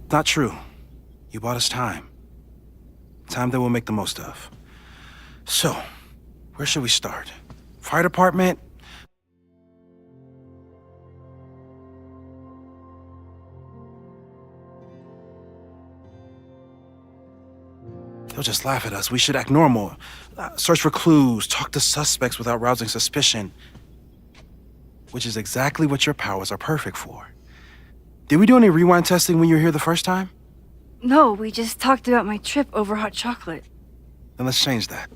Not true. You bought us time. Time that we'll make the most of. So, where should we start? Fire department? They'll just laugh at us. We should act normal. Search for clues, talk to suspects without rousing suspicion. Which is exactly what your powers are perfect for. Did we do any rewind testing when you were here the first time? No, we just talked about my trip over hot chocolate. Then let's change that.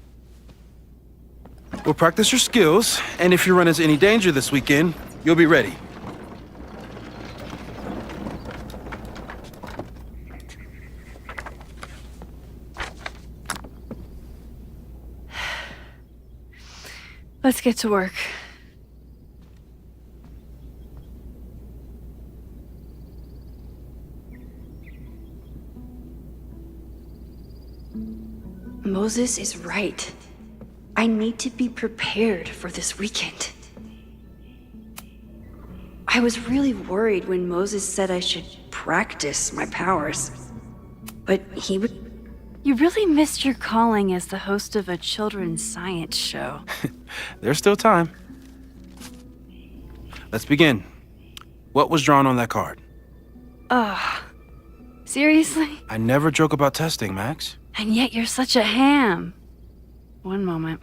We'll practice your skills, and if you run into any danger this weekend, you'll be ready. Let's get to work. Moses is right. I need to be prepared for this weekend. I was really worried when Moses said I should practice my powers. But he would... You really missed your calling as the host of a children's science show. There's still time. Let's begin. What was drawn on that card? Seriously? I never joke about testing, Max. And yet you're such a ham. One moment.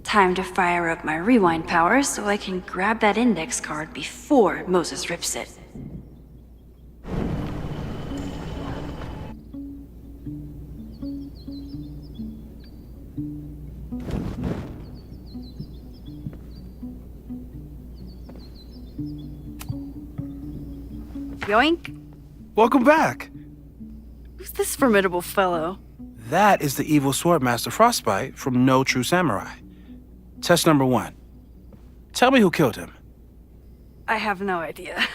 Time to fire up my rewind powers so I can grab that index card before Moses rips it. Yoink. Welcome back. Who's this formidable fellow? That is the evil Swordmaster Frostbite from No True Samurai. Test number 1. Tell me who killed him. I have no idea.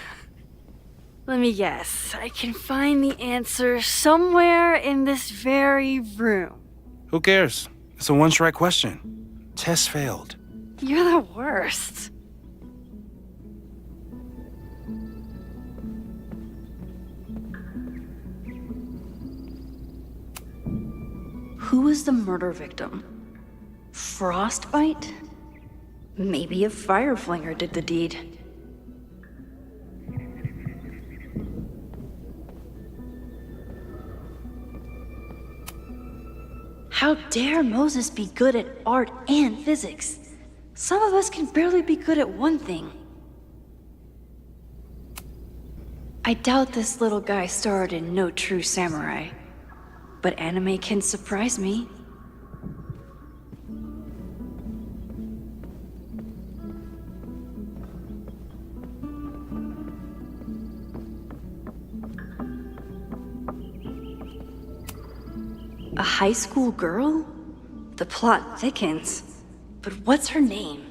Let me guess. I can find the answer somewhere in this very room. Who cares? It's a one-strike question. Test failed. You're the worst. Who was the murder victim? Frostbite? Maybe a fire flinger did the deed. How dare Moses be good at art and physics? Some of us can barely be good at one thing. I doubt this little guy starred in No True Samurai, but anime can surprise me. A high school girl? The plot thickens. But what's her name?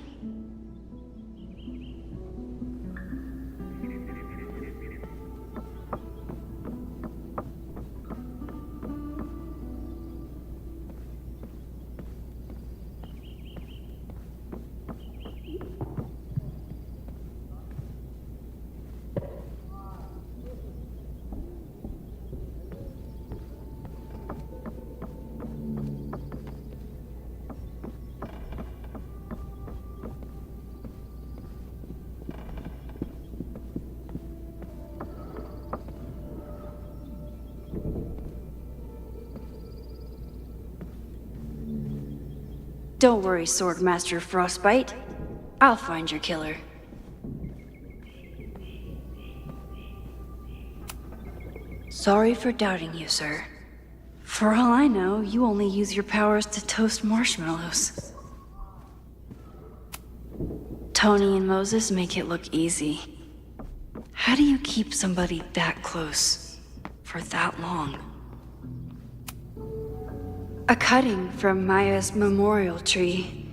Don't worry, Swordmaster Frostbite. I'll find your killer. Sorry for doubting you, sir. For all I know, you only use your powers to toast marshmallows. Tony and Moses make it look easy. How do you keep somebody that close for that long? A cutting from Maya's memorial tree.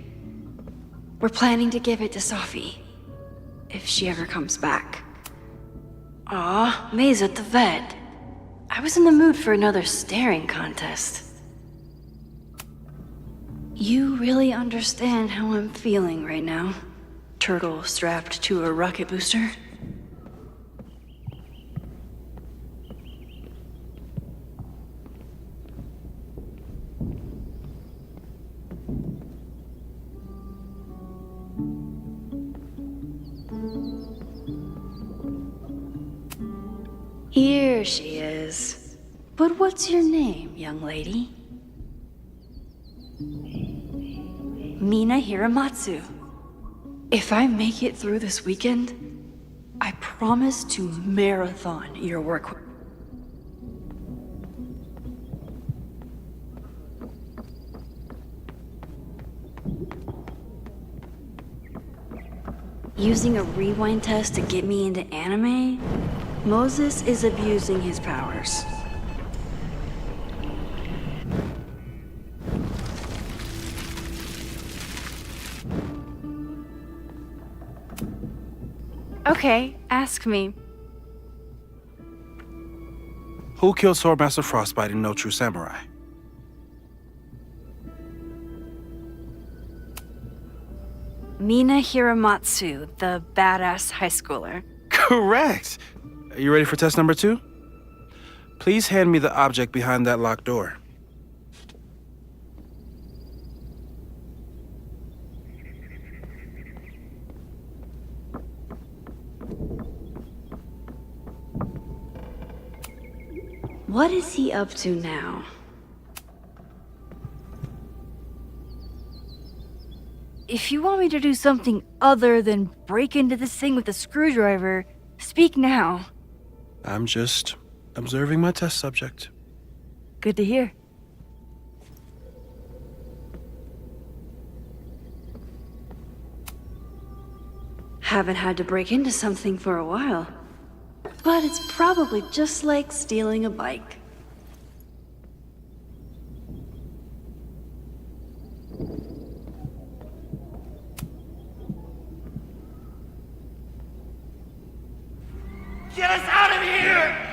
We're planning to give it to Sophie, if she ever comes back. Aw, May's at the vet. I was in the mood for another staring contest. You really understand how I'm feeling right now? Turtle strapped to a rocket booster? Here she is. But what's your name, young lady? Mina Hiramatsu. If I make it through this weekend, I promise to marathon your work. Using a rewind test to get me into anime? Moses is abusing his powers. Okay, ask me. Who killed Swordmaster Frostbite in No True Samurai? Mina Hiramatsu, the badass high schooler. Correct! Are you ready for test number 2? Please hand me the object behind that locked door. What is he up to now? If you want me to do something other than break into this thing with a screwdriver, speak now. I'm just observing my test subject. Good to hear. Haven't had to break into something for a while. But it's probably just like stealing a bike. Get us out of here!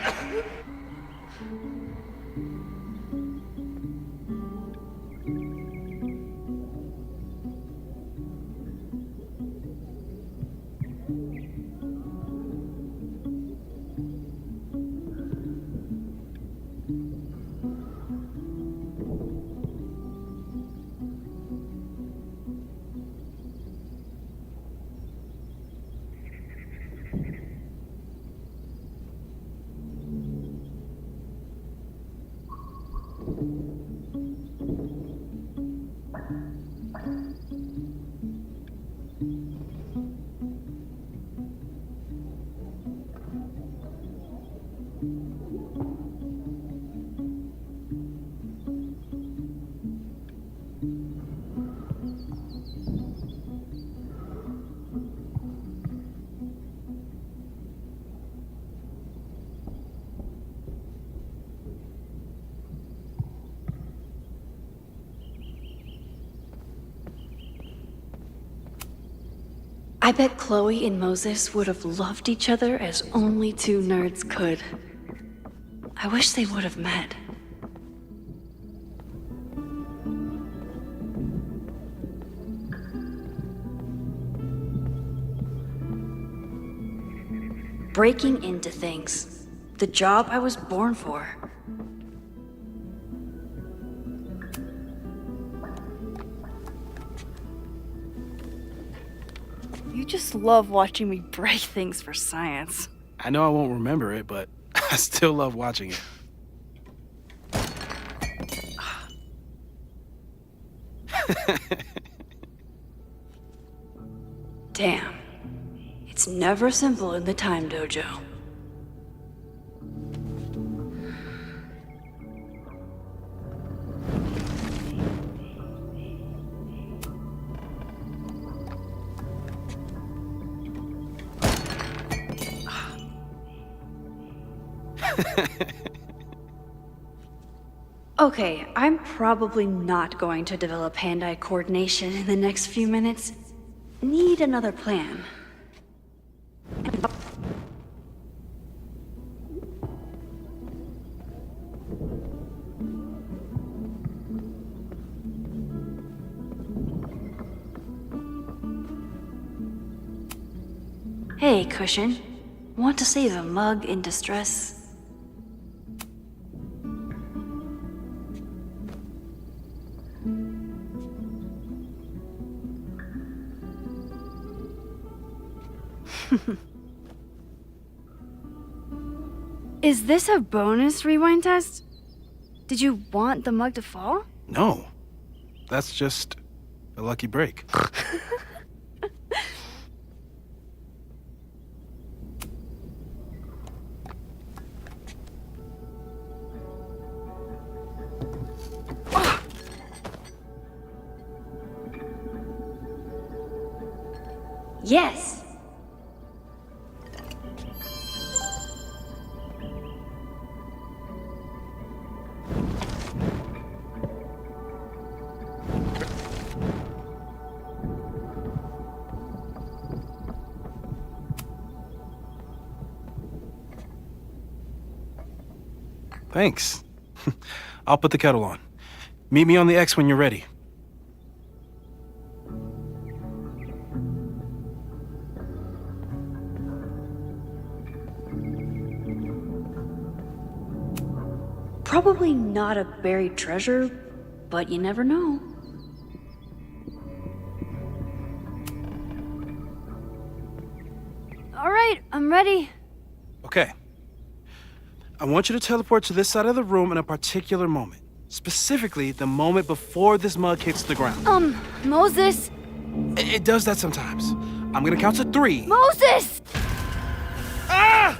I bet Chloe and Moses would have loved each other as only two nerds could. I wish they would have met. Breaking into things. The job I was born for. You just love watching me break things for science. I know I won't remember it, but I still love watching it. It's never simple in the time dojo. Okay, I'm probably not going to develop hand-eye coordination in the next few minutes. Need another plan. Hey, Cushion. Want to save a mug in distress? Is this a bonus rewind test? Did you want the mug to fall? No. That's just a lucky break. Yes. Thanks. I'll put the kettle on. Meet me on the X when you're ready. Probably not a buried treasure, but you never know. All right, I'm ready. Okay. I want you to teleport to this side of the room in a particular moment. Specifically, the moment before this mug hits the ground. Moses! It does that sometimes. I'm gonna count to 3. Moses! Ah!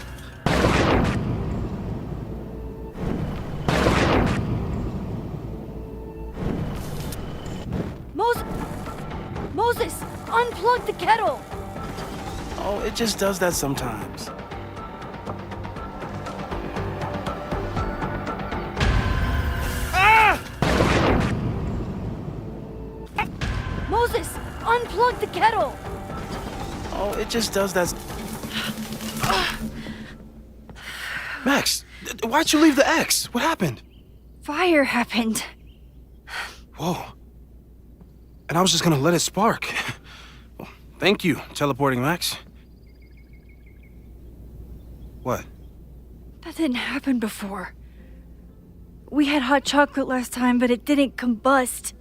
Moses! Unplug the kettle! Oh, it just does that sometimes. Ah! Moses! Unplug the kettle! Oh, it just does that. Max, why'd you leave the X? What happened? Fire happened. Whoa. And I was just gonna let it spark. Well, thank you, teleporting Max. What? That didn't happen before. We had hot chocolate last time, but it didn't combust.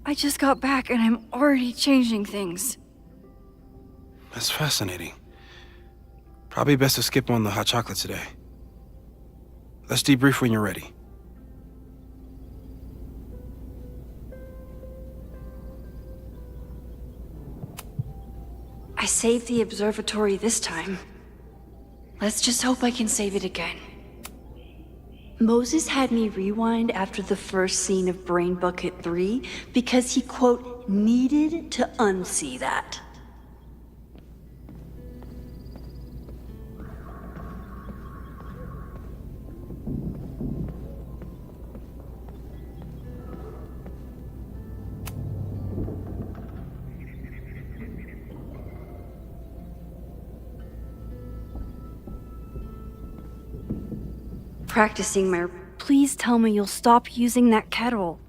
I just got back and I'm already changing things. That's fascinating. Probably best to skip on the hot chocolate today. Let's debrief when you're ready. I saved the observatory this time. Let's just hope I can save it again. Moses had me rewind after the first scene of Brain Bucket 3 because he, quote, needed to unsee that. Practicing my... Please tell me you'll stop using that kettle.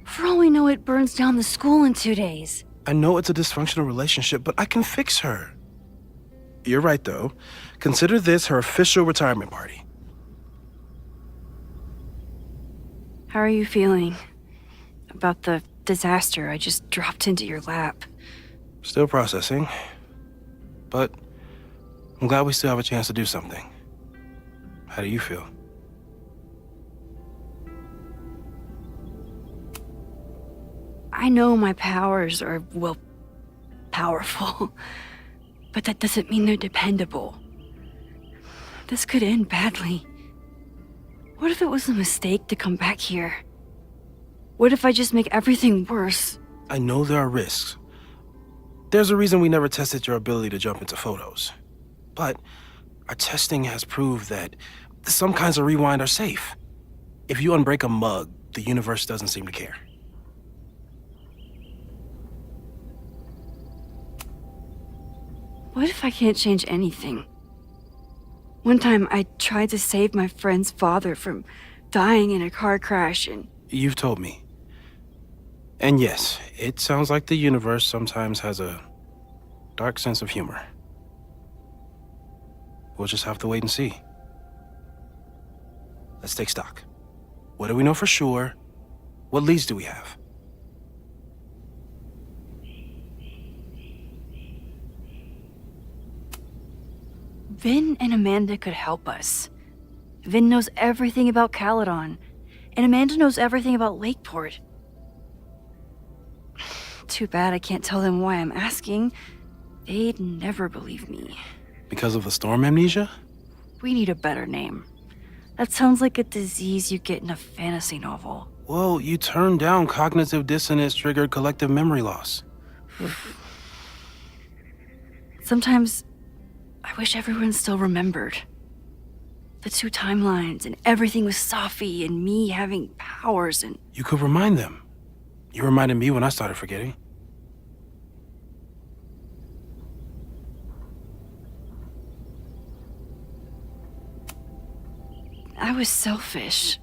For all we know, it burns down the school in 2 days. I know it's a dysfunctional relationship, but I can fix her. You're right, though. Consider this her official retirement party. How are you feeling about the disaster I just dropped into your lap? Still processing. But I'm glad we still have a chance to do something. How do you feel? I know my powers are, well, powerful. But that doesn't mean they're dependable. This could end badly. What if it was a mistake to come back here? What if I just make everything worse? I know there are risks. There's a reason we never tested your ability to jump into photos. But our testing has proved that some kinds of rewind are safe. If you unbreak a mug, the universe doesn't seem to care. What if I can't change anything? One time I tried to save my friend's father from dying in a car crash and... You've told me. And yes, it sounds like the universe sometimes has a dark sense of humor. We'll just have to wait and see. Let's take stock. What do we know for sure? What leads do we have? Vin and Amanda could help us. Vin knows everything about Caledon, and Amanda knows everything about Lakeport. Too bad I can't tell them why I'm asking. They'd never believe me. Because of the storm amnesia? We need a better name. That sounds like a disease you get in a fantasy novel. Well, you turned down cognitive dissonance triggered collective memory loss. Sometimes I wish everyone still remembered. The two timelines and everything with Safi and me having powers and... You could remind them. You reminded me when I started forgetting. I was selfish.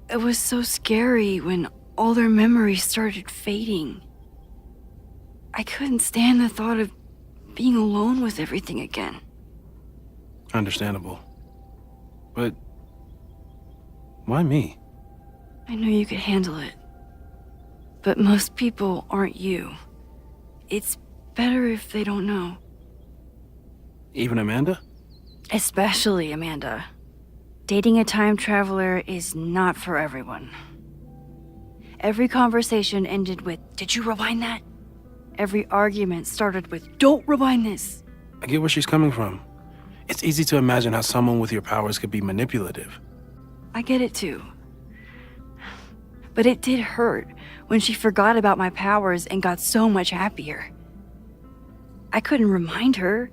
It was so scary when all their memories started fading. I couldn't stand the thought of being alone with everything again. Understandable. But why me? I knew you could handle it. But most people aren't you. It's better if they don't know. Even Amanda? Especially Amanda. Dating a time traveler is not for everyone. Every conversation ended with, "Did you rewind that?" Every argument started with, "Don't rewind this." I get where she's coming from. It's easy to imagine how someone with your powers could be manipulative. I get it too. But it did hurt when she forgot about my powers and got so much happier. I couldn't remind her.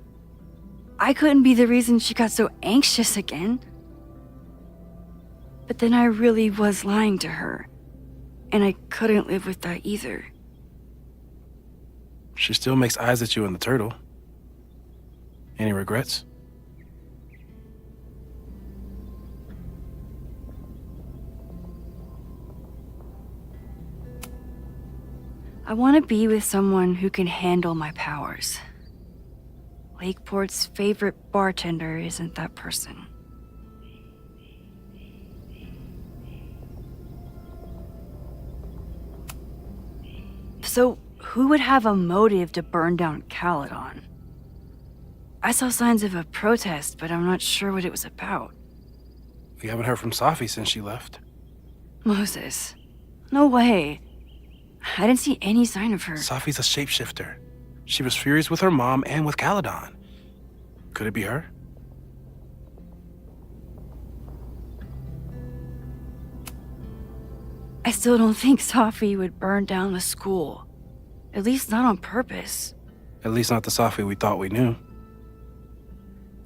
I couldn't be the reason she got so anxious again. But then I really was lying to her, and I couldn't live with that either. She still makes eyes at you and the turtle. Any regrets? I want to be with someone who can handle my powers. Lakeport's favorite bartender isn't that person. So, who would have a motive to burn down Caledon? I saw signs of a protest, but I'm not sure what it was about. We haven't heard from Safi since she left. Moses. No way. I didn't see any sign of her. Safi's a shapeshifter. She was furious with her mom and with Caledon. Could it be her? I still don't think Safi would burn down the school. At least not on purpose. At least not the Safi we thought we knew.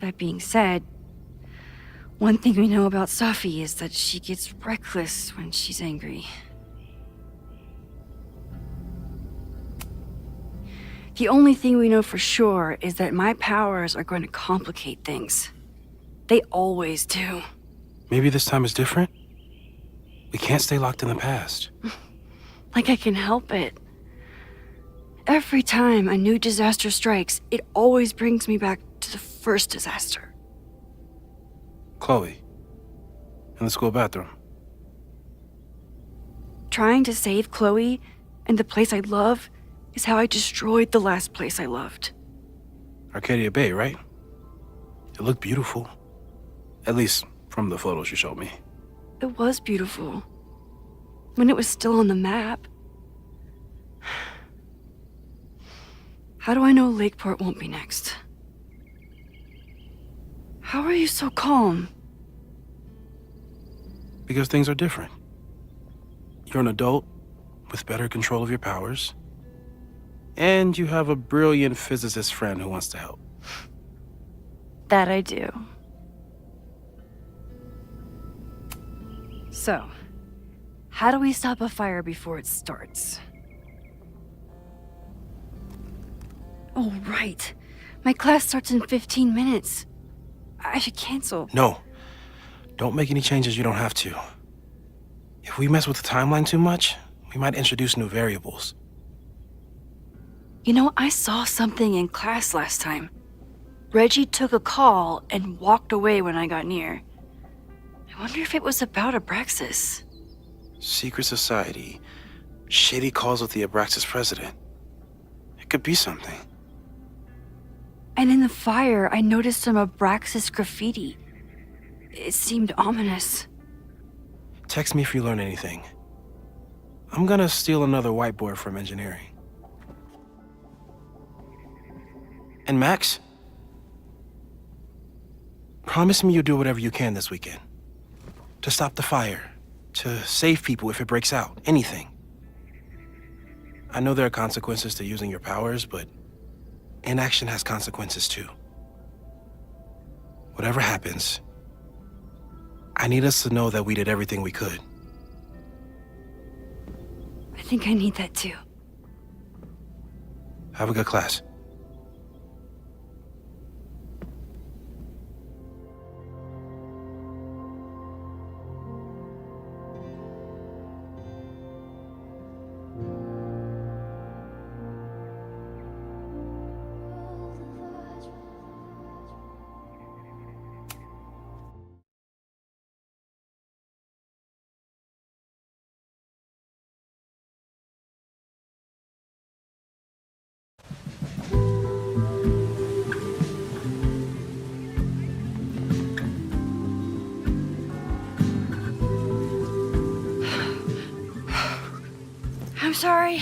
That being said, one thing we know about Safi is that she gets reckless when she's angry. The only thing we know for sure is that my powers are going to complicate things. They always do. Maybe this time is different? We can't stay locked in the past. Like I can help it. Every time a new disaster strikes, it always brings me back to the first disaster. Chloe. In the school bathroom. Trying to save Chloe and the place I love is how I destroyed the last place I loved. Arcadia Bay, right? It looked beautiful. At least from the photos you showed me. It was beautiful. When it was still on the map. How do I know Lakeport won't be next? How are you so calm? Because things are different. You're an adult with better control of your powers, and you have a brilliant physicist friend who wants to help. That I do. So, how do we stop a fire before it starts? Oh, right. My class starts in 15 minutes. I should cancel. No, don't make any changes you don't have to. If we mess with the timeline too much, we might introduce new variables. You know, I saw something in class last time. Reggie took a call and walked away when I got near. I wonder if it was about Abraxas. Secret society, shady calls with the Abraxas president. It could be something. And in the fire, I noticed some Abraxas graffiti. It seemed ominous. Text me if you learn anything. I'm gonna steal another whiteboard from engineering. And Max? Promise me you'll do whatever you can this weekend. To stop the fire. To save people if it breaks out. Anything. I know there are consequences to using your powers, but inaction has consequences too. Whatever happens, I need us to know that we did everything we could. I think I need that too. Have a good class. I'm sorry.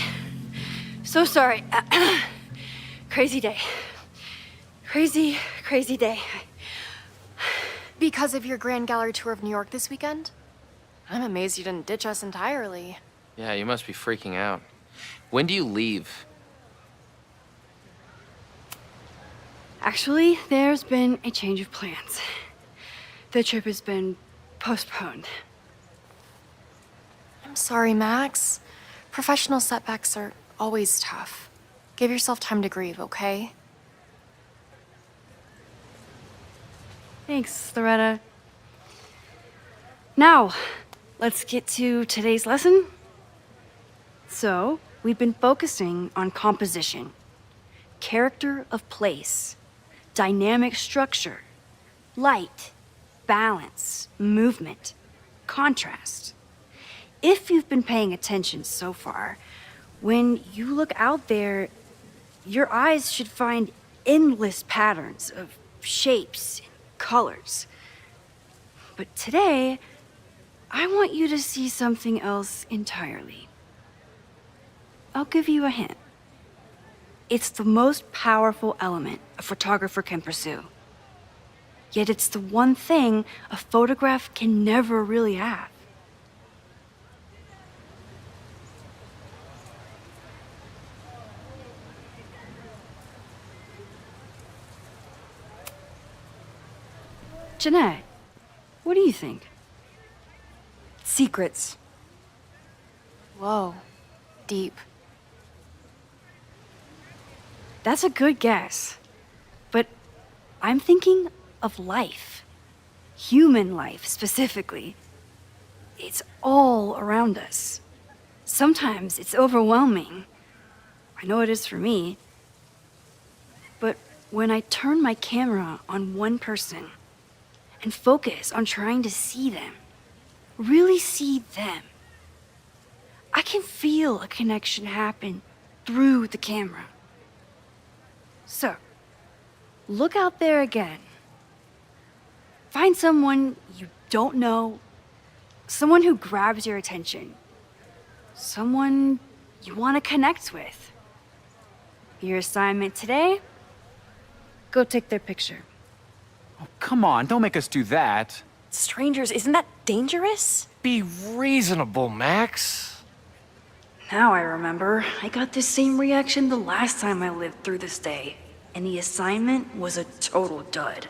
So sorry. Crazy day. Crazy day. Because of your Grand Gallery tour of New York this weekend? I'm amazed you didn't ditch us entirely. Yeah, you must be freaking out. When do you leave? Actually, there's been a change of plans. The trip has been postponed. I'm sorry, Max. Professional setbacks are always tough. Give yourself time to grieve, okay? Thanks, Loretta. Now, let's get to today's lesson. So, we've been focusing on composition, character of place, dynamic structure, light, balance, movement, contrast. If you've been paying attention so far, when you look out there, your eyes should find endless patterns of shapes and colors. But today, I want you to see something else entirely. I'll give you a hint. It's the most powerful element a photographer can pursue. Yet it's the one thing a photograph can never really have. Jeanette, what do you think? Secrets. Whoa. Deep. That's a good guess. But I'm thinking of life. Human life, specifically. It's all around us. Sometimes it's overwhelming. I know it is for me. But when I turn my camera on one person and focus on trying to see them, really see them, I can feel a connection happen through the camera. So, look out there again. Find someone you don't know, someone who grabs your attention, someone you want to connect with. Your assignment today? Go take their picture. Oh, come on, don't make us do that. Strangers, isn't that dangerous? Be reasonable, Max. Now I remember. I got the same reaction the last time I lived through this day. And the assignment was a total dud.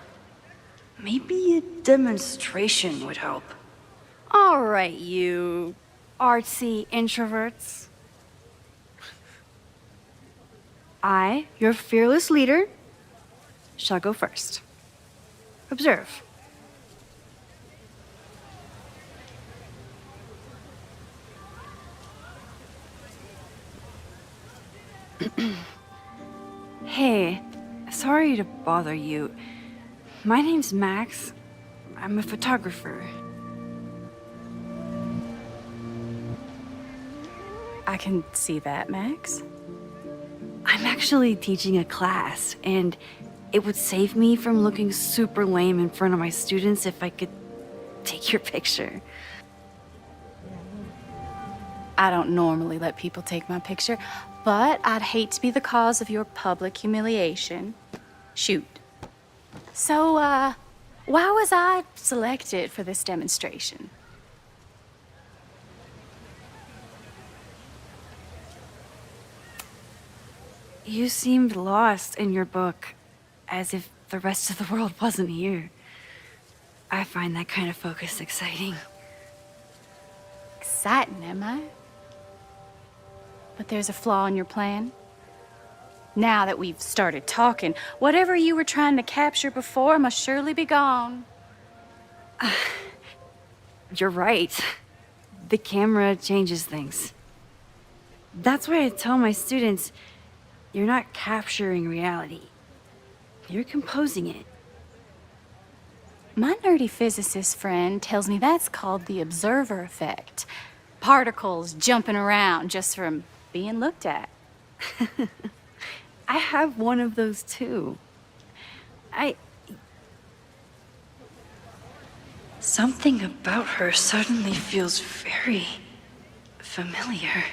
Maybe a demonstration would help. All right, you artsy introverts. I, your fearless leader, shall go first. Observe. Hey, sorry to bother you. My name's Max. I'm a photographer. I can see that, Max. I'm actually teaching a class, and it would save me from looking super lame in front of my students if I could take your picture. I don't normally let people take my picture, but I'd hate to be the cause of your public humiliation. Shoot. So, why was I selected for this demonstration? You seemed lost in your book, as if the rest of the world wasn't here. I find that kind of focus exciting. Exciting, am I? But there's a flaw in your plan. Now that we've started talking, whatever you were trying to capture before must surely be gone. You're right. The camera changes things. That's why I tell my students, you're not capturing reality. You're composing it. My nerdy physicist friend tells me that's called the observer effect. Particles jumping around just from being looked at. I have one of those too. Something about her suddenly feels very familiar.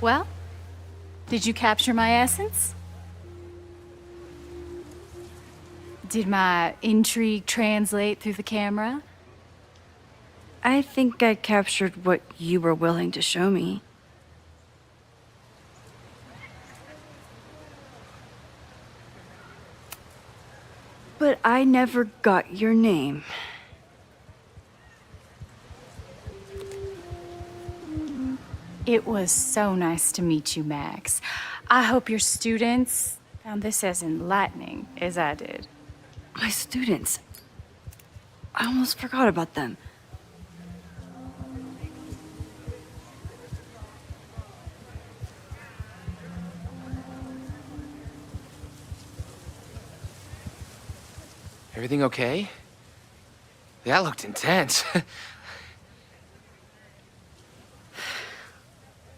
Well, did you capture my essence? Did my intrigue translate through the camera? I think I captured what you were willing to show me. But I never got your name. It was so nice to meet you, Max. I hope your students found this as enlightening as I did. My students. I almost forgot about them. Everything okay? That looked intense.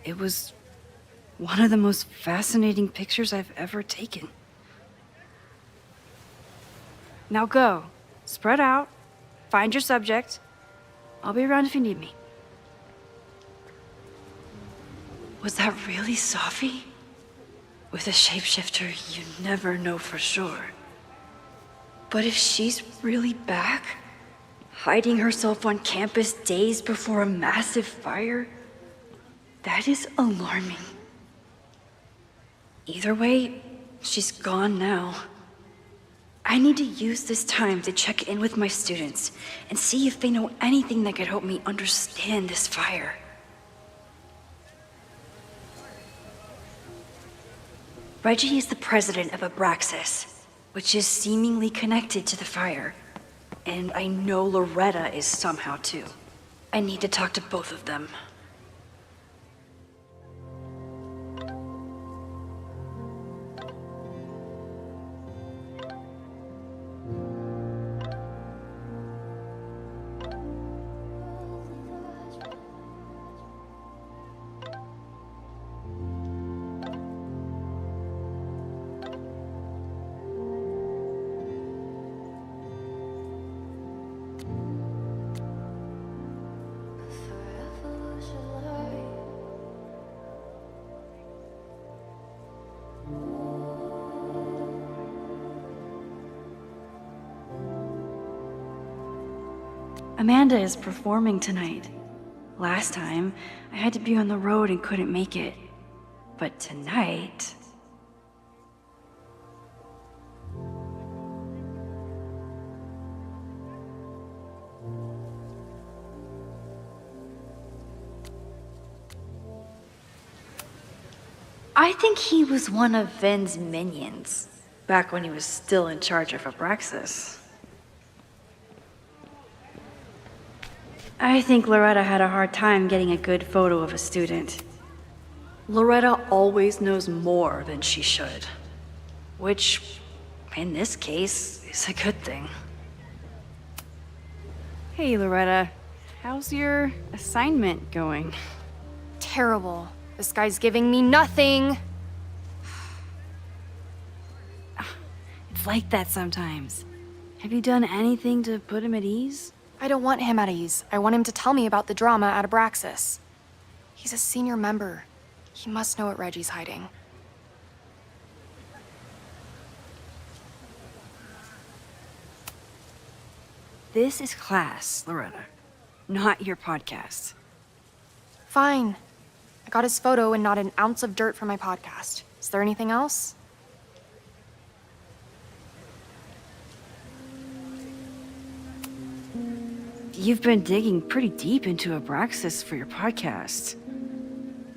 It was one of the most fascinating pictures I've ever taken. Now go. Spread out. Find your subject. I'll be around if you need me. Was that really Safi? With a shapeshifter, you never know for sure. But if she's really back, hiding herself on campus days before a massive fire, that is alarming. Either way, she's gone now. I need to use this time to check in with my students and see if they know anything that could help me understand this fire. Reggie is the president of Abraxas, which is seemingly connected to the fire. And I know Loretta is somehow too. I need to talk to both of them. Amanda is performing tonight. Last time, I had to be on the road and couldn't make it. But tonight... I think he was one of Ven's minions, back when he was still in charge of Abraxas. I think Loretta had a hard time getting a good photo of a student. Loretta always knows more than she should. Which, in this case, is a good thing. Hey, Loretta. How's your assignment going? Terrible. This guy's giving me nothing. It's like that sometimes. Have you done anything to put him at ease? I don't want him at ease. I want him to tell me about the drama at Abraxas. He's a senior member. He must know what Reggie's hiding. This is class, Loretta, not your podcast. Fine. I got his photo and not an ounce of dirt for my podcast. Is there anything else? You've been digging pretty deep into Abraxas for your podcast.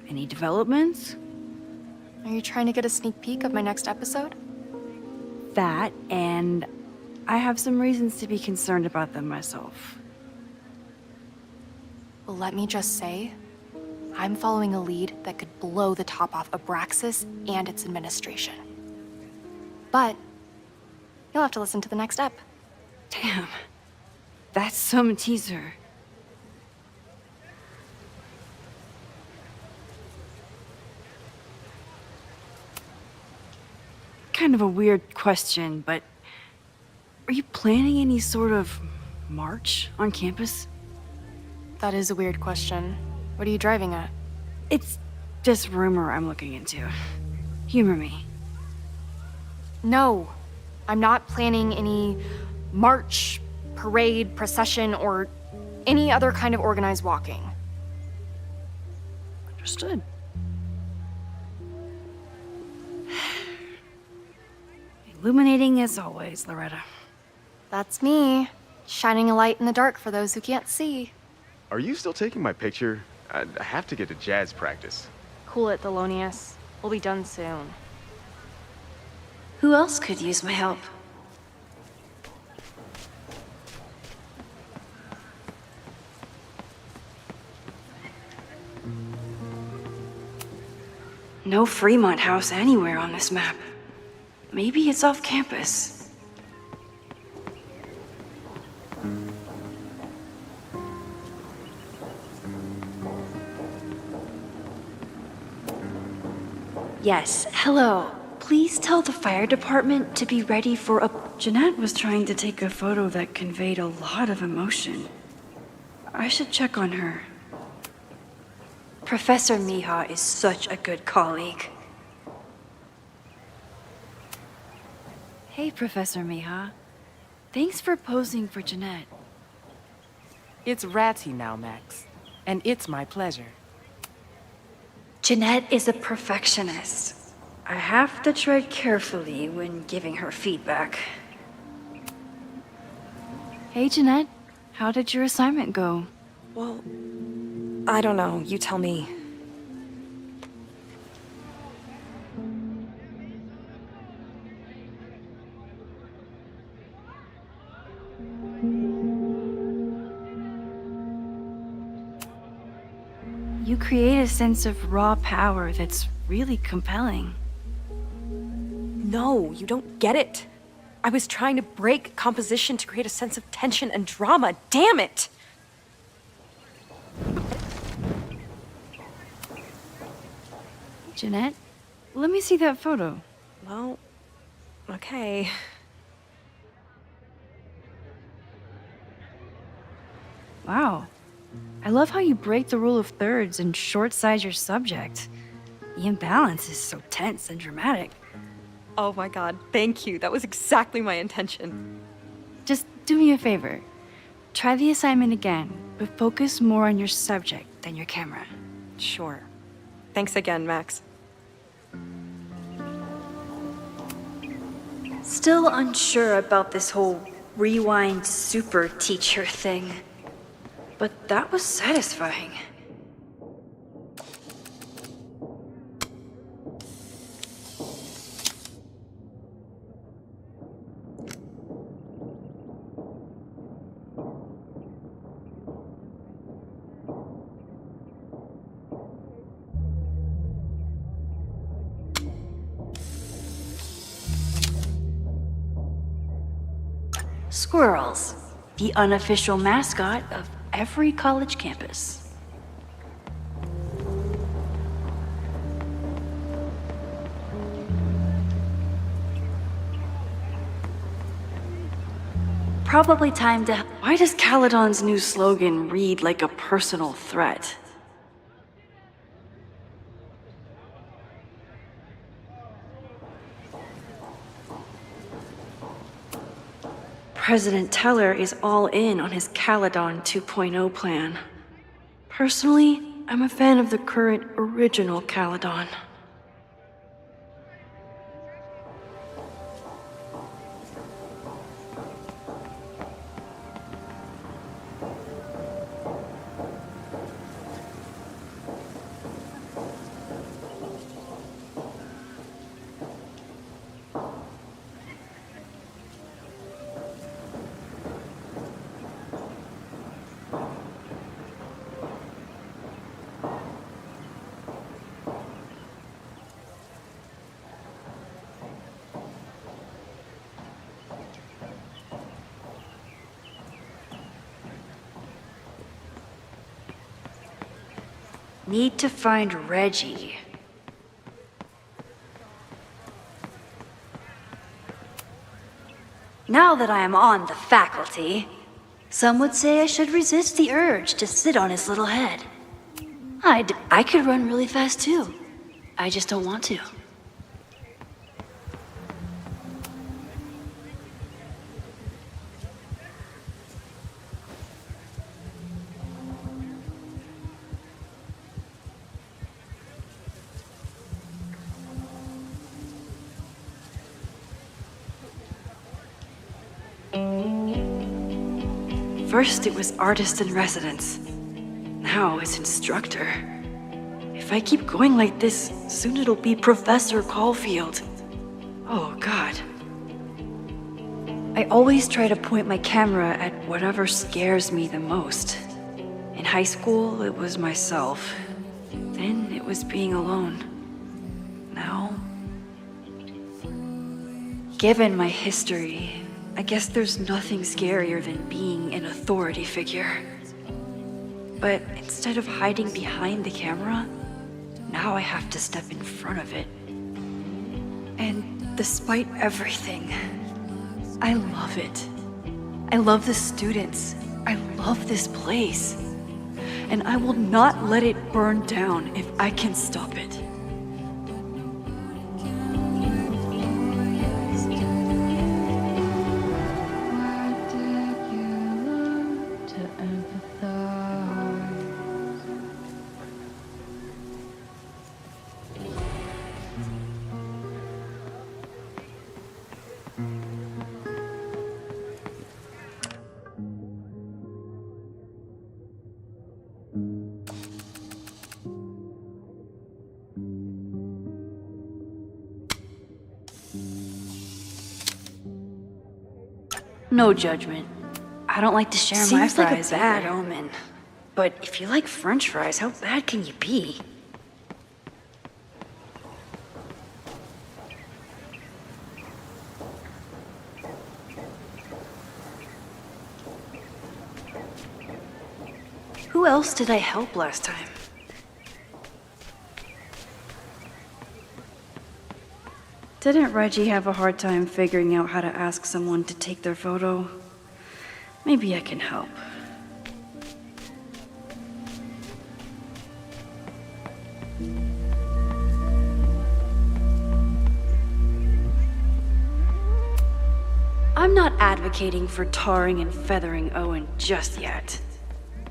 Any developments? Are you trying to get a sneak peek of my next episode? That, and I have some reasons to be concerned about them myself. Well, let me just say, I'm following a lead that could blow the top off Abraxas and its administration. But you'll have to listen to the next ep. Damn, that's some teaser. Kind of a weird question, but are you planning any sort of march on campus? That is a weird question. What are you driving at? It's just rumor I'm looking into. Humor me. No, I'm not planning any march, parade, procession, or any other kind of organized walking. Understood. Illuminating as always, Loretta. That's me, shining a light in the dark for those who can't see. Are you still taking my picture? I have to get to jazz practice. Cool it, Thelonious. We'll be done soon. Who else could use my help? No Fremont House anywhere on this map. Maybe it's off campus. Yes, hello. Please tell the fire department to be ready for a... Jeanette was trying to take a photo that conveyed a lot of emotion. I should check on her. Professor Mija is such a good colleague. Hey, Professor Mija. Thanks for posing for Jeanette. It's Ratty now, Max. And it's my pleasure. Jeanette is a perfectionist. I have to tread carefully when giving her feedback. Hey, Jeanette. How did your assignment go? Well, I don't know. You tell me. You create a sense of raw power that's really compelling. No, you don't get it. I was trying to break composition to create a sense of tension and drama. Damn it! Jeanette, let me see that photo. Well, okay. Wow. I love how you break the rule of thirds and short-size your subject. The imbalance is so tense and dramatic. Oh my god, thank you. That was exactly my intention. Just do me a favor. Try the assignment again, but focus more on your subject than your camera. Sure. Thanks again, Max. Still unsure about this whole rewind super teacher thing. But that was satisfying. Squirrels, the unofficial mascot of every college campus. Probably time to... Why does Caledon's new slogan read like a personal threat? President Teller is all in on his Caledon 2.0 plan. Personally, I'm a fan of the current original Caledon. Need to find Reggie. Now that I am on the faculty, some would say I should resist the urge to sit on his little head. I could run really fast too. I just don't want to. First it was artist in residence. Now it's instructor. If I keep going like this, soon it'll be Professor Caulfield. Oh God. I always try to point my camera at whatever scares me the most. In high school, it was myself. Then it was being alone. Now... Given my history, I guess there's nothing scarier than being an authority figure. But instead of hiding behind the camera, now I have to step in front of it. And despite everything, I love it. I love the students. I love this place. And I will not let it burn down if I can stop it. No judgment. I don't like to share my fries. Seems like a bad omen. But if you like French fries, how bad can you be? Who else did I help last time? Didn't Reggie have a hard time figuring out how to ask someone to take their photo? Maybe I can help. I'm not advocating for tarring and feathering Owen just yet.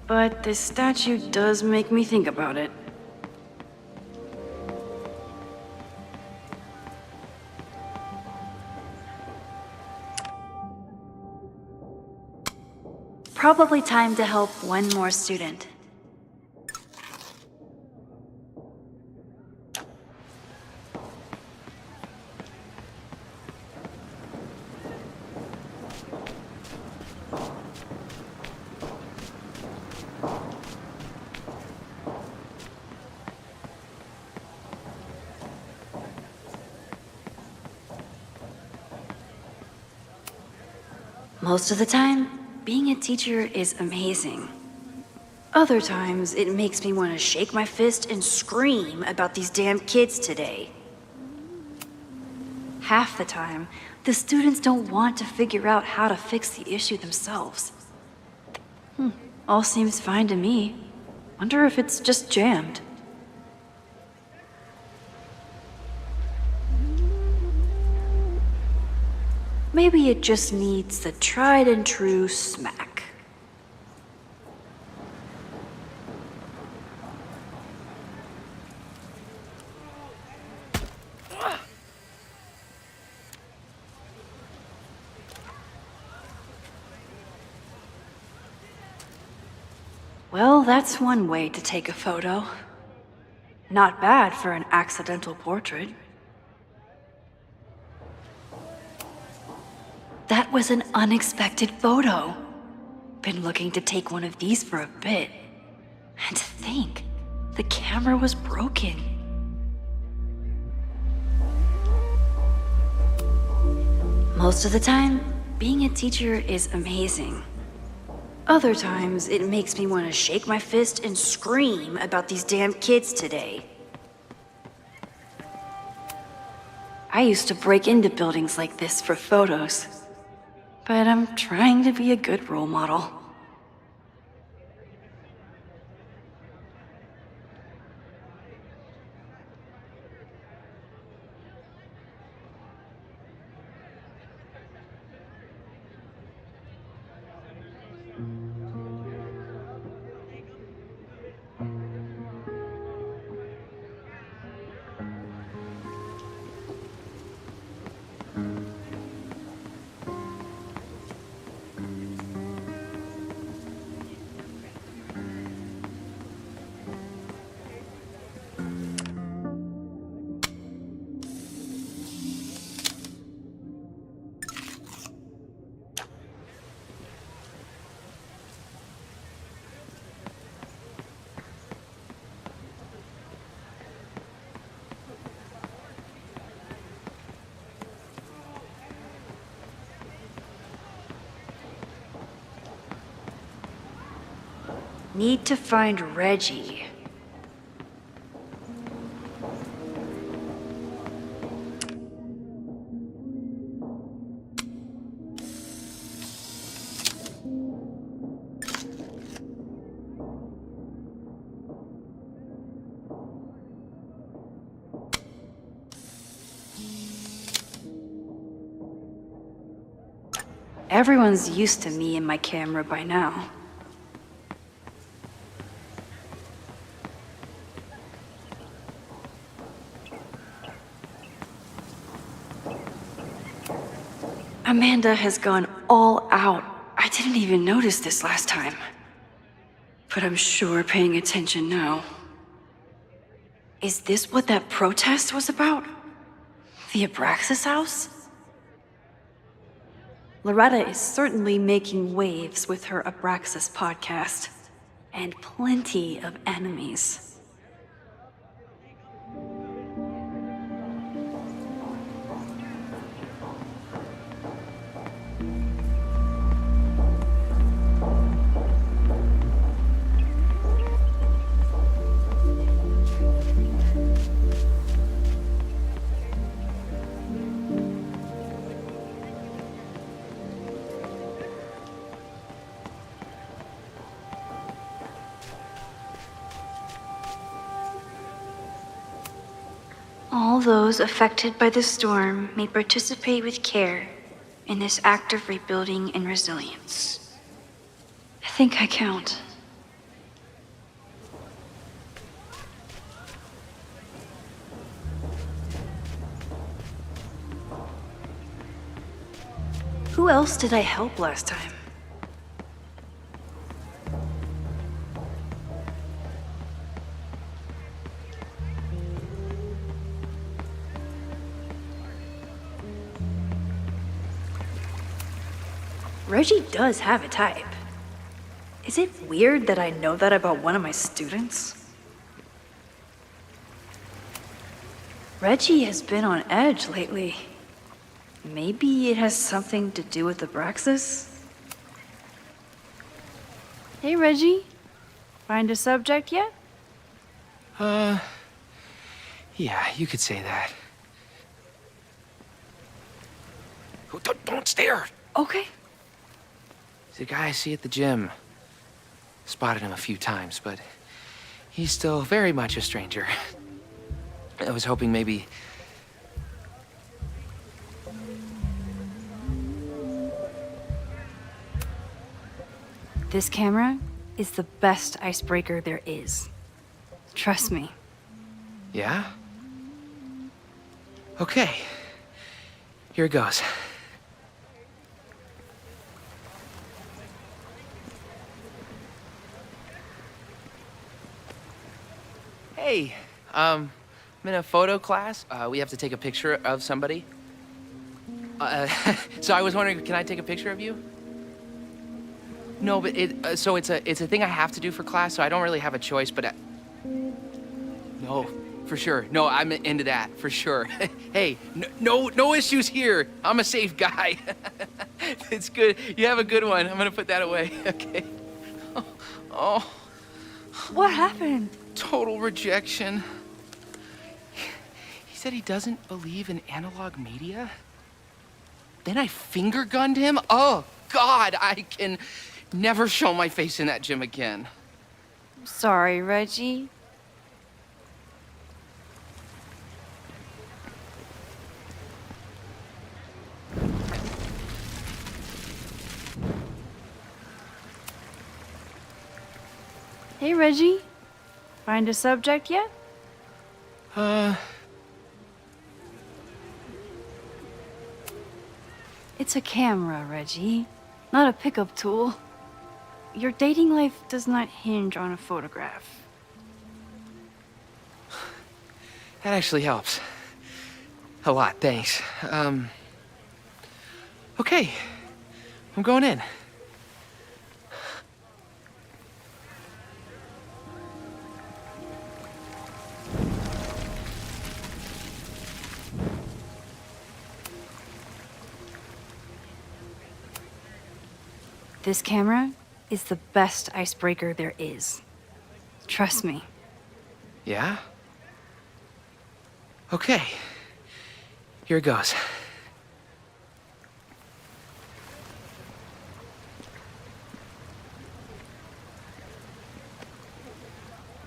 But this statue does make me think about it. Probably time to help one more student. Most of the time, being a teacher is amazing. Other times, it makes me want to shake my fist and scream about these damn kids today. Half the time, the students don't want to figure out how to fix the issue themselves. All seems fine to me. Wonder if it's just jammed. Maybe it just needs the tried and true smack. Well, that's one way to take a photo. Not bad for an accidental portrait. That was an unexpected photo. Been looking to take one of these for a bit. And to think, the camera was broken. Most of the time, being a teacher is amazing. Other times, it makes me want to shake my fist and scream about these damn kids today. I used to break into buildings like this for photos. But I'm trying to be a good role model. Need to find Reggie. Everyone's used to me and my camera by now. Amanda has gone all out. I didn't even notice this last time. But I'm sure paying attention now. Is this what that protest was about? The Abraxas house? Loretta is certainly making waves with her Abraxas podcast. And plenty of enemies. All those affected by the storm may participate with care in this act of rebuilding and resilience. I think I count. Who else did I help last time? Reggie does have a type. Is it weird that I know that about one of my students? Reggie has been on edge lately. Maybe it has something to do with the Abraxas? Hey, Reggie. Find a subject yet? Yeah, you could say that. Oh, don't stare! Okay. He's a guy I see at the gym. Spotted him a few times, but he's still very much a stranger. I was hoping maybe... This camera is the best icebreaker there is. Trust me. Yeah? Okay. Here it goes. Hey, I'm in a photo class. We have to take a picture of somebody. So I was wondering, can I take a picture of you? No, but it's a thing I have to do for class, so I don't really have a choice, but no, for sure. No, I'm into that, for sure. Hey, no issues here. I'm a safe guy. It's good. You have a good one. I'm gonna put that away, okay? Oh. What happened? Total rejection. He said he doesn't believe in analog media. Then I finger gunned him? Oh, God, I can never show my face in that gym again. Sorry, Reggie. Hey, Reggie. Find a subject yet? It's a camera, Reggie, not a pickup tool. Your dating life does not hinge on a photograph. That actually helps. A lot, thanks. Okay. I'm going in. This camera is the best icebreaker there is. Trust me. Yeah? Okay. Here it goes.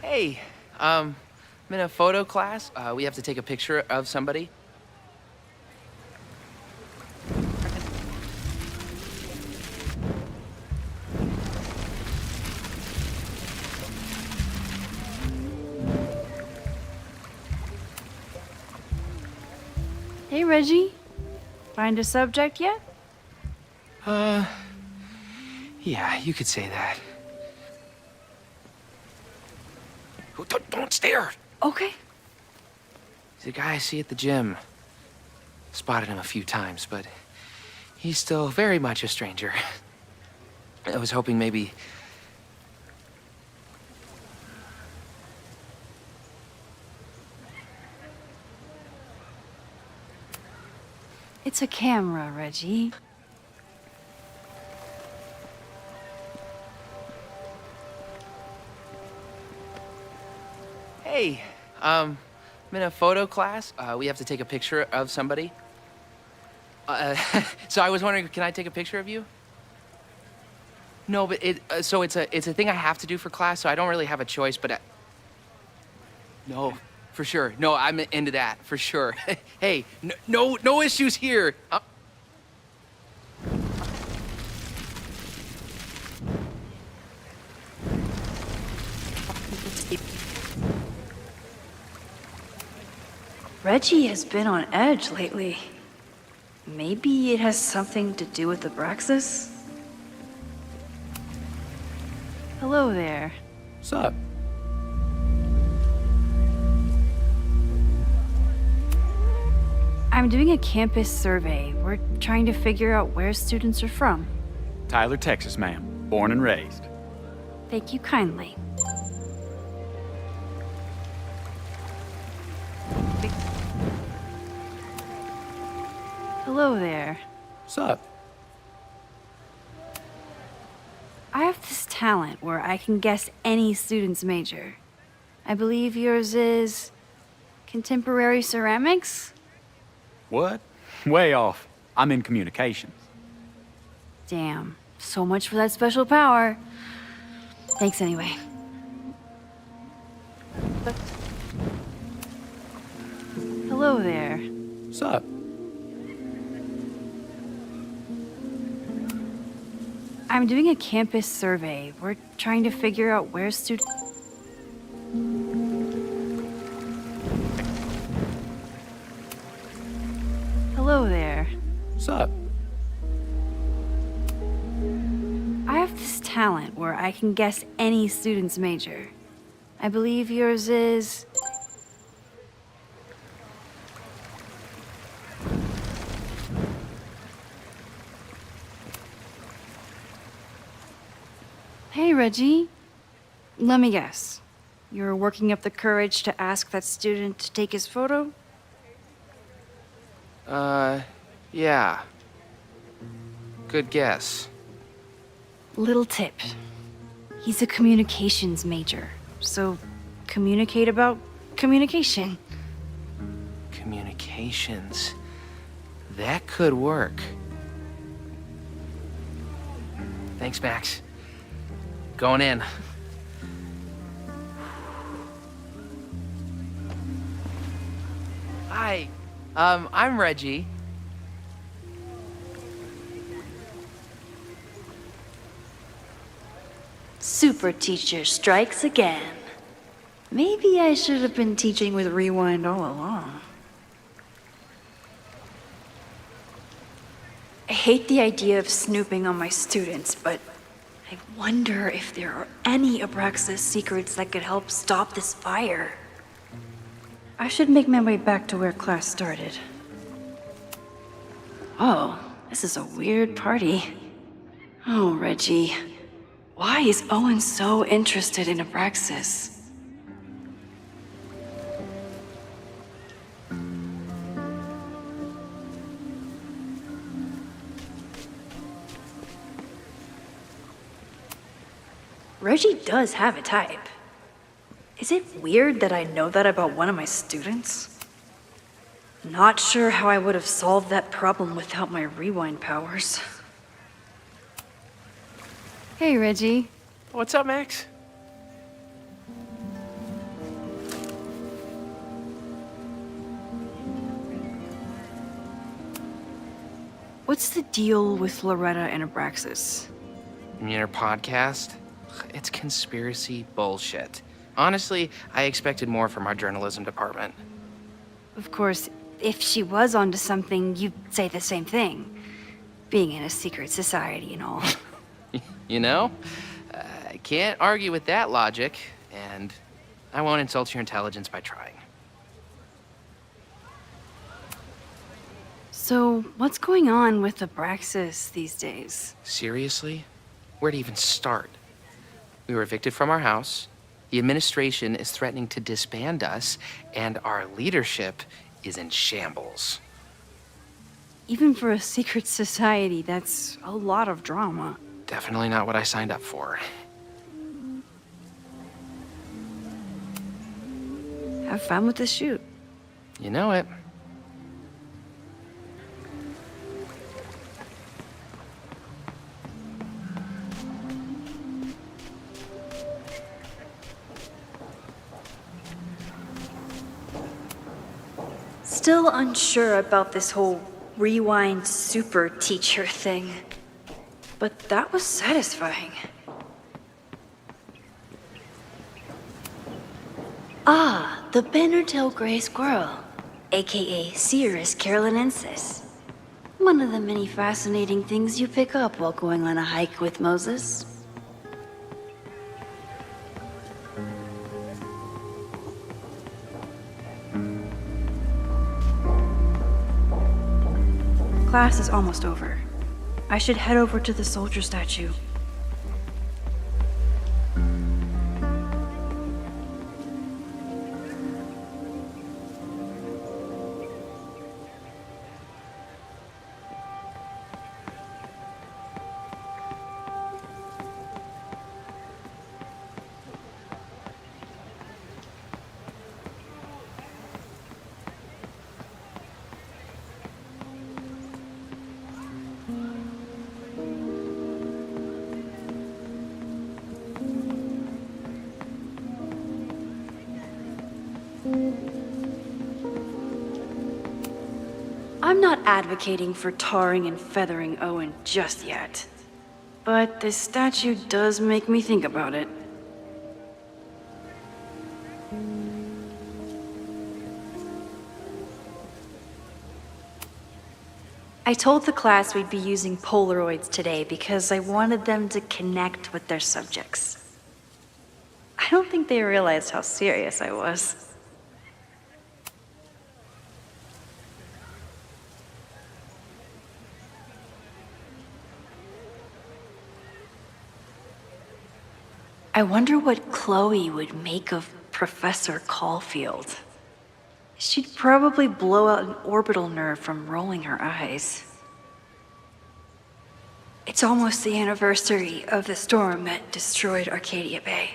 Hey, I'm in a photo class. We have to take a picture of somebody. Hey, Reggie. Find a subject yet? Yeah, you could say that. Oh, don't stare! Okay. He's a guy I see at the gym. Spotted him a few times, but he's still very much a stranger. I was hoping maybe... It's a camera, Reggie. Hey, I'm in a photo class. We have to take a picture of somebody. So I was wondering, can I take a picture of you? No, but it's a thing I have to do for class, so I don't really have a choice, but no, for sure. No, I'm into that, for sure. Hey, no issues here. Reggie has been on edge lately. Maybe it has something to do with the Abraxas? Hello there. Sup? I'm doing a campus survey. We're trying to figure out where students are from. Tyler, Texas, ma'am. Born and raised. Thank you kindly. Hello there. Sup? I have this talent where I can guess any student's major. I believe yours is contemporary ceramics? What? Way off. I'm in communications. Damn, so much for that special power. Thanks anyway. Hello there. Sup? I'm doing a campus survey. We're trying to figure out where students... Hello there. Sup? I have this talent where I can guess any student's major. I believe yours is... Hey, Reggie. Let me guess. You're working up the courage to ask that student to take his photo? Yeah. Good guess. Little tip. He's a communications major, so communicate about communication. Communications. That could work. Thanks, Max. Going in. Hi. I'm Reggie. Super teacher strikes again. Maybe I should have been teaching with Rewind all along. I hate the idea of snooping on my students, but I wonder if there are any Abraxas secrets that could help stop this fire. I should make my way back to where class started. Oh, this is a weird party. Oh, Reggie. Why is Owen so interested in Abraxas? Reggie does have a type. Is it weird that I know that about one of my students? Not sure how I would have solved that problem without my rewind powers. Hey, Reggie. What's up, Max? What's the deal with Loretta and Abraxas? You mean her podcast? It's conspiracy bullshit. Honestly, I expected more from our journalism department. Of course, if she was onto something, you'd say the same thing. Being in a secret society and all. You know? I can't argue with that logic, and I won't insult your intelligence by trying. So, what's going on with Abraxas these days? Seriously? Where to even start? We were evicted from our house, the administration is threatening to disband us, and our leadership is in shambles. Even for a secret society, that's a lot of drama. Definitely not what I signed up for. Have fun with the shoot. You know it. Still unsure about this whole rewind super teacher thing. But that was satisfying. Ah, the banner-tailed gray squirrel, aka Cirrus carolinensis. One of the many fascinating things you pick up while going on a hike with Moses. Class is almost over. I should head over to the soldier statue. I'm not advocating for tarring and feathering Owen just yet. But this statue does make me think about it. I told the class we'd be using Polaroids today because I wanted them to connect with their subjects. I don't think they realized how serious I was. I wonder what Chloe would make of Professor Caulfield. She'd probably blow out an orbital nerve from rolling her eyes. It's almost the anniversary of the storm that destroyed Arcadia Bay.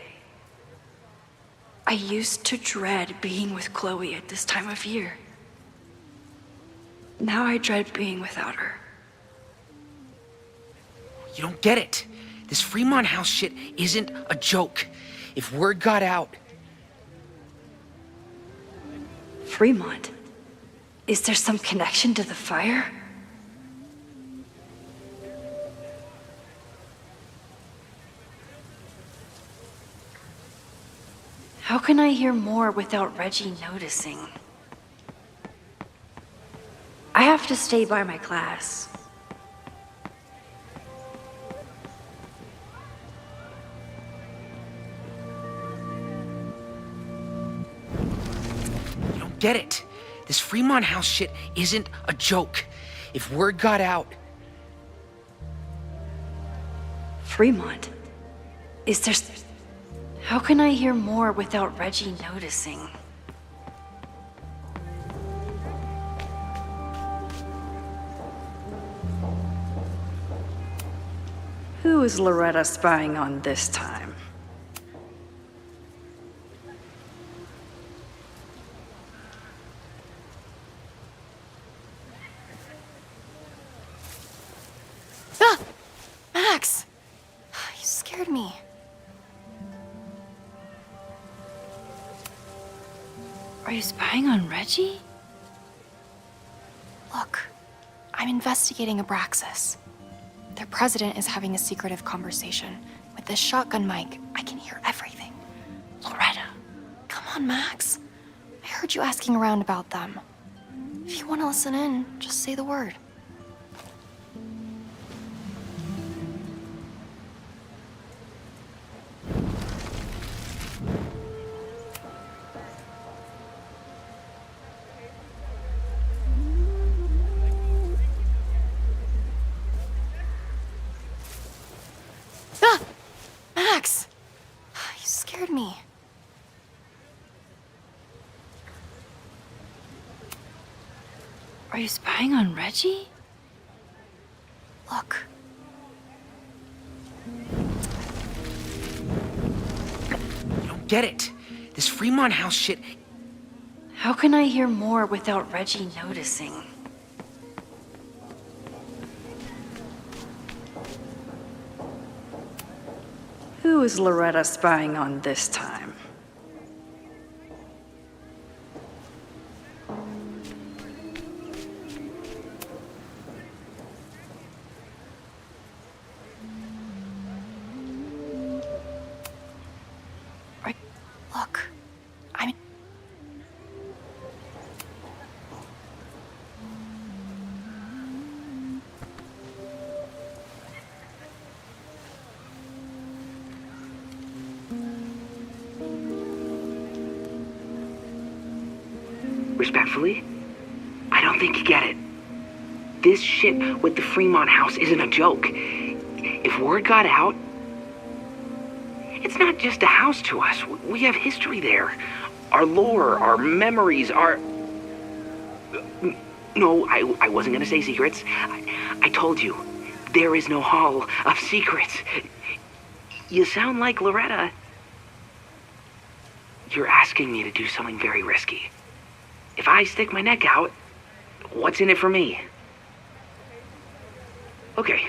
I used to dread being with Chloe at this time of year. Now I dread being without her. You don't get it. This Fremont House shit isn't a joke. If word got out... Fremont? Is there some connection to the fire? How can I hear more without Reggie noticing? I have to stay by my class. You don't get it. This Fremont House shit isn't a joke. If word got out... Fremont? Is there... How can I hear more without Reggie noticing? Who is Loretta spying on this time? Ah! Max! You scared me. Are you spying on Reggie? Look, I'm investigating Abraxas. Their president is having a secretive conversation. With this shotgun mic, I can hear everything. Loretta, come on, Max. I heard you asking around about them. If you want to listen in, just say the word. Ah! Max! You scared me. Are you spying on Reggie? Look. You don't get it. This Fremont House shit... How can I hear more without Reggie noticing? Who is Loretta spying on this time? Look, I'm... Respectfully, I don't think you get it. This shit with the Fremont house isn't a joke. If word got out, it's not just a house to us. We have history there. Our lore, our memories, our... No, I wasn't gonna say secrets. I told you, there is no hall of secrets. You sound like Loretta. You're asking me to do something very risky. If I stick my neck out, what's in it for me? Okay,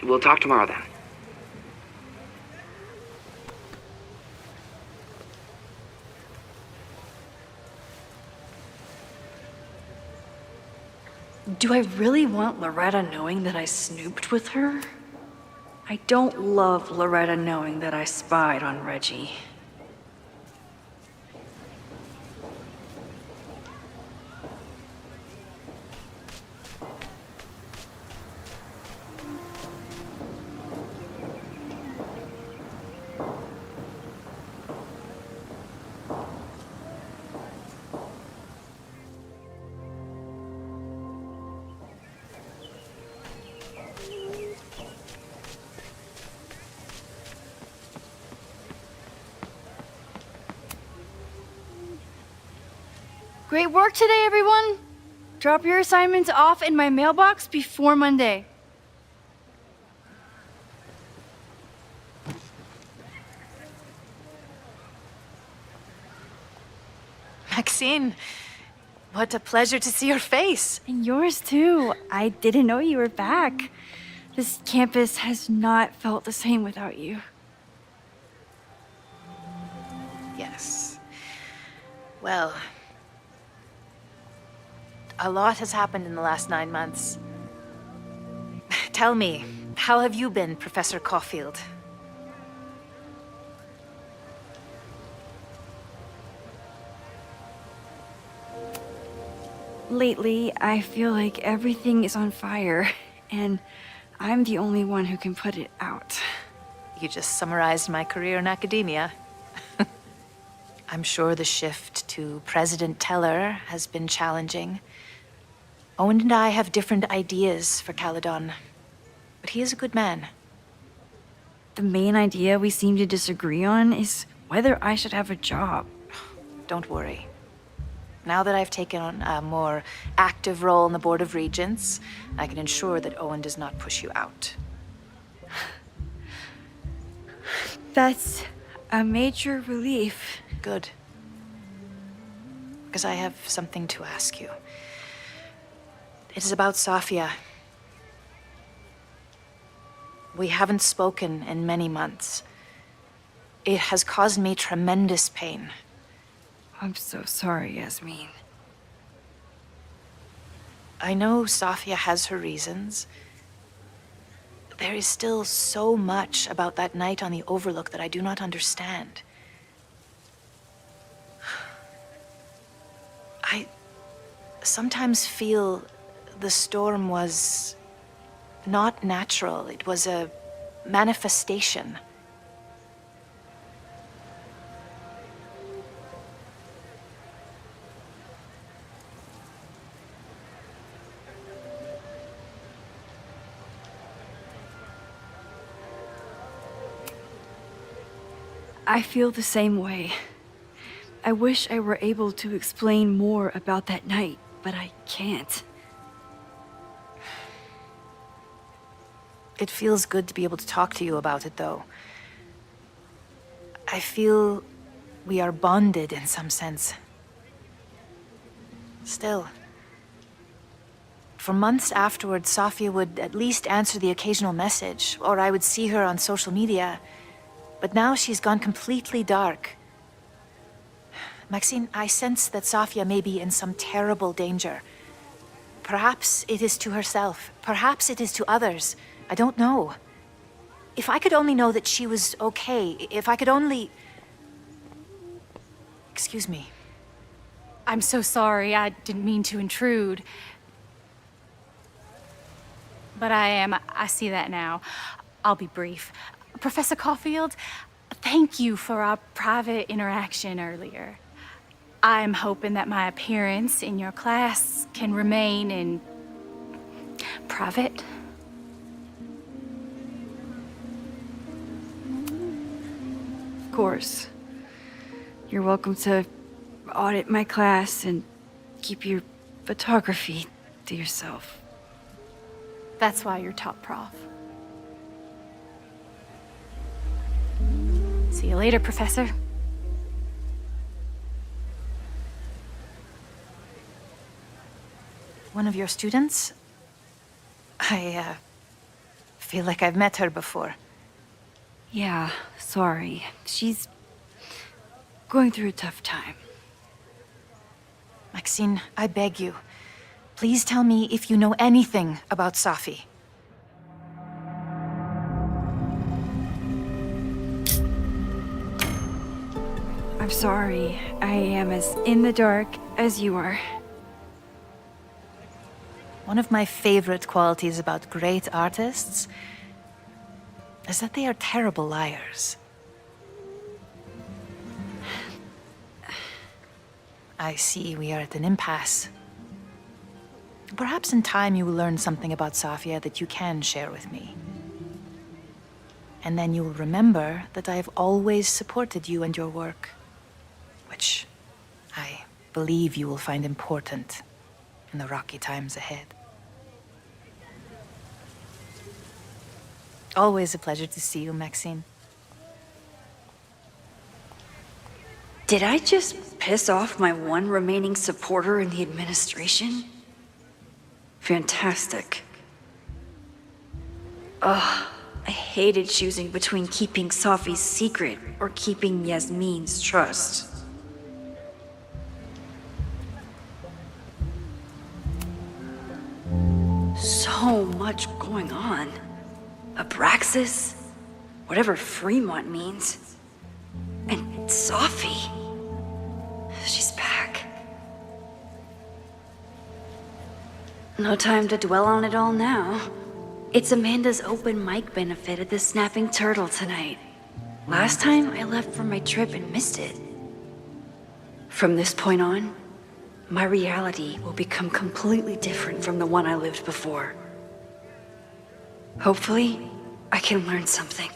we'll talk tomorrow then. Do I really want Loretta knowing that I snooped with her? I don't love Loretta knowing that I spied on Reggie. Great work today, everyone! Drop your assignments off in my mailbox before Monday. Maxine, what a pleasure to see your face. And yours too. I didn't know you were back. This campus has not felt the same without you. Yes. Well, a lot has happened in the last 9 months. Tell me, how have you been, Professor Caulfield? Lately, I feel like everything is on fire, and I'm the only one who can put it out. You just summarized my career in academia. I'm sure the shift to President Teller has been challenging. Owen and I have different ideas for Caledon, but he is a good man. The main idea we seem to disagree on is whether I should have a job. Don't worry. Now that I've taken on a more active role in the Board of Regents, I can ensure that Owen does not push you out. That's a major relief. Good. Because I have something to ask you. It is about Safia. We haven't spoken in many months. It has caused me tremendous pain. I'm so sorry, Yasmin. I know Safia has her reasons. There is still so much about that night on the Overlook that I do not understand. I sometimes feel the storm was not natural. It was a manifestation. I feel the same way. I wish I were able to explain more about that night, but I can't. It feels good to be able to talk to you about it, though. I feel we are bonded in some sense. Still, for months afterwards, Safia would at least answer the occasional message, or I would see her on social media. But now she's gone completely dark. Maxine, I sense that Safia may be in some terrible danger. Perhaps it is to herself. Perhaps it is to others. I don't know. If I could only know that she was okay, if I could only... Excuse me. I'm so sorry. I didn't mean to intrude. But I see that now. I'll be brief. Professor Caulfield, thank you for our private interaction earlier. I'm hoping that my appearance in your class can remain in private. Of course. You're welcome to audit my class and keep your photography to yourself. That's why you're top prof. See you later, Professor. One of your students? I feel like I've met her before. Yeah, sorry. She's going through a tough time. Maxine, I beg you. Please tell me if you know anything about Safi. I'm sorry. I am as in the dark as you are. One of my favorite qualities about great artists is that they are terrible liars. I see we are at an impasse. Perhaps in time you will learn something about Safia that you can share with me. And then you will remember that I have always supported you and your work, which I believe you will find important in the rocky times ahead. Always a pleasure to see you, Maxine. Did I just piss off my one remaining supporter in the administration? Fantastic. Ugh, I hated choosing between keeping Safi's secret or keeping Yasmin's trust. So much going on. Abraxas, whatever Fremont means, and Safi. She's back. No time to dwell on it all now. It's Amanda's open mic benefit at the Snapping Turtle tonight. Last time I left for my trip and missed it. From this point on, my reality will become completely different from the one I lived before. Hopefully, I can learn something.